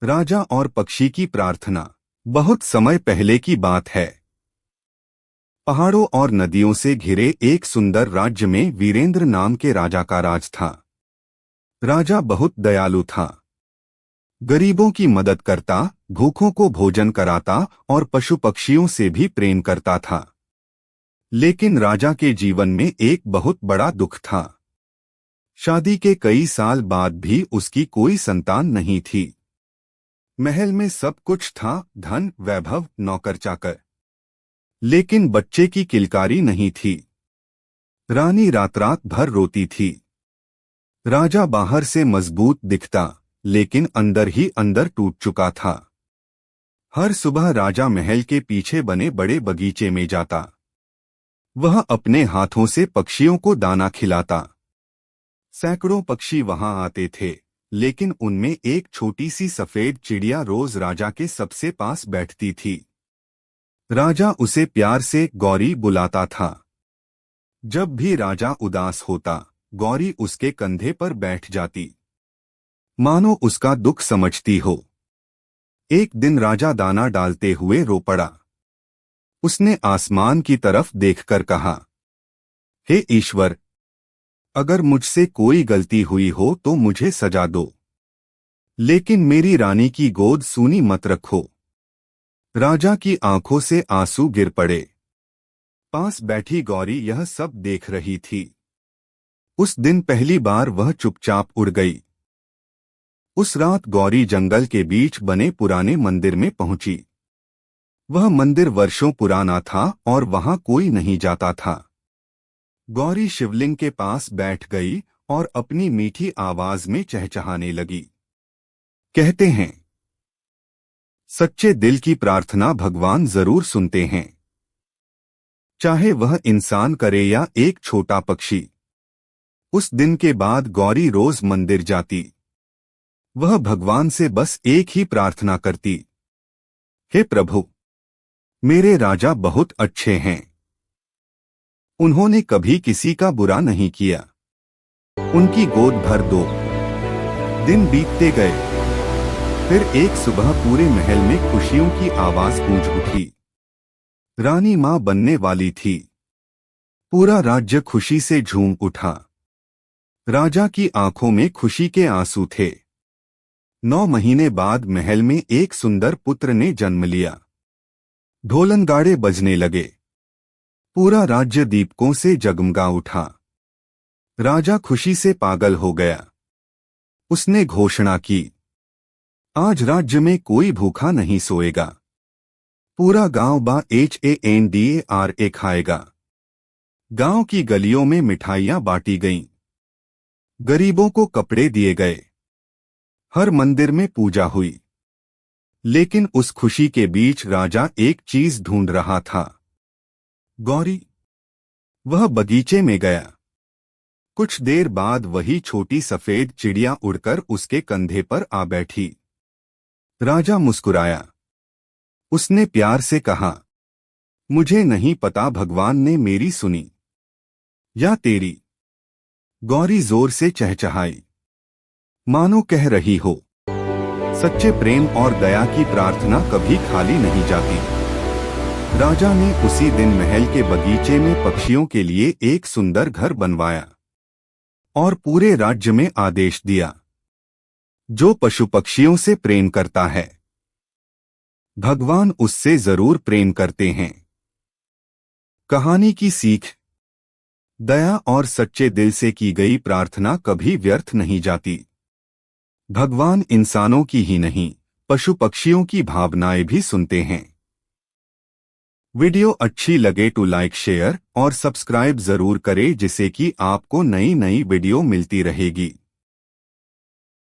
राजा और पक्षी की प्रार्थना। बहुत समय पहले की बात है। पहाड़ों और नदियों से घिरे एक सुंदर राज्य में वीरेंद्र नाम के राजा का राज था। राजा बहुत दयालु था। गरीबों की मदद करता, भूखों को भोजन कराता और पशु पक्षियों से भी प्रेम करता था। लेकिन राजा के जीवन में एक बहुत बड़ा दुख था। शादी के कई साल बाद भी उसकी कोई संतान नहीं थी। महल में सब कुछ था, धन, वैभव, नौकर चाकर, लेकिन बच्चे की किलकारी नहीं थी। रानी रात रात भर रोती थी। राजा बाहर से मजबूत दिखता, लेकिन अंदर ही अंदर टूट चुका था। हर सुबह राजा महल के पीछे बने बड़े बगीचे में जाता। वह अपने हाथों से पक्षियों को दाना खिलाता। सैकड़ों पक्षी वहां आते थे, लेकिन उनमें एक छोटी सी सफेद चिड़िया रोज राजा के सबसे पास बैठती थी। राजा उसे प्यार से गौरी बुलाता था। जब भी राजा उदास होता, गौरी उसके कंधे पर बैठ जाती, मानो उसका दुख समझती हो। एक दिन राजा दाना डालते हुए रो पड़ा। उसने आसमान की तरफ देखकर कहा, हे ईश्वर, अगर मुझसे कोई गलती हुई हो तो मुझे सजा दो, लेकिन मेरी रानी की गोद सूनी मत रखो। राजा की आंखों से आंसू गिर पड़े। पास बैठी गौरी यह सब देख रही थी। उस दिन पहली बार वह चुपचाप उड़ गई। उस रात गौरी जंगल के बीच बने पुराने मंदिर में पहुंची। वह मंदिर वर्षों पुराना था और वहां कोई नहीं जाता था। गौरी शिवलिंग के पास बैठ गई और अपनी मीठी आवाज में चहचहाने लगी। कहते हैं, सच्चे दिल की प्रार्थना भगवान जरूर सुनते हैं, चाहे वह इंसान करे या एक छोटा पक्षी। उस दिन के बाद गौरी रोज मंदिर जाती। वह भगवान से बस एक ही प्रार्थना करती, हे प्रभु, मेरे राजा बहुत अच्छे हैं। उन्होंने कभी किसी का बुरा नहीं किया। उनकी गोद भर दो। दिन बीतते गए। फिर एक सुबह पूरे महल में खुशियों की आवाज गूंज उठी। रानी मां बनने वाली थी। पूरा राज्य खुशी से झूम उठा। राजा की आंखों में खुशी के आंसू थे। 9 महीने बाद महल में एक सुंदर पुत्र ने जन्म लिया। ढोलनगाड़े बजने लगे। पूरा राज्य दीपकों से जगमगा उठा। राजा खुशी से पागल हो गया। उसने घोषणा की, आज राज्य में कोई भूखा नहीं सोएगा। पूरा गांव HANDARA खाएगा। गांव की गलियों में मिठाइयां बांटी गईं। गरीबों को कपड़े दिए गए। हर मंदिर में पूजा हुई। लेकिन उस खुशी के बीच राजा एक चीज ढूंढ रहा था, गौरी। वह बगीचे में गया। कुछ देर बाद वही छोटी सफेद चिड़िया उड़कर उसके कंधे पर आ बैठी। राजा मुस्कुराया। उसने प्यार से कहा, मुझे नहीं पता भगवान ने मेरी सुनी या तेरी। गौरी जोर से चहचहाई, मानो कह रही हो, सच्चे प्रेम और दया की प्रार्थना कभी खाली नहीं जाती। राजा ने उसी दिन महल के बगीचे में पक्षियों के लिए एक सुंदर घर बनवाया और पूरे राज्य में आदेश दिया, जो पशु पक्षियों से प्रेम करता है, भगवान उससे जरूर प्रेम करते हैं। कहानी की सीख, दया और सच्चे दिल से की गई प्रार्थना कभी व्यर्थ नहीं जाती। भगवान इंसानों की ही नहीं, पशु पक्षियों की भावनाएं भी सुनते हैं। वीडियो अच्छी लगे तो लाइक, शेयर और सब्सक्राइब जरूर करें, जिससे कि आपको नई नई वीडियो मिलती रहेगी।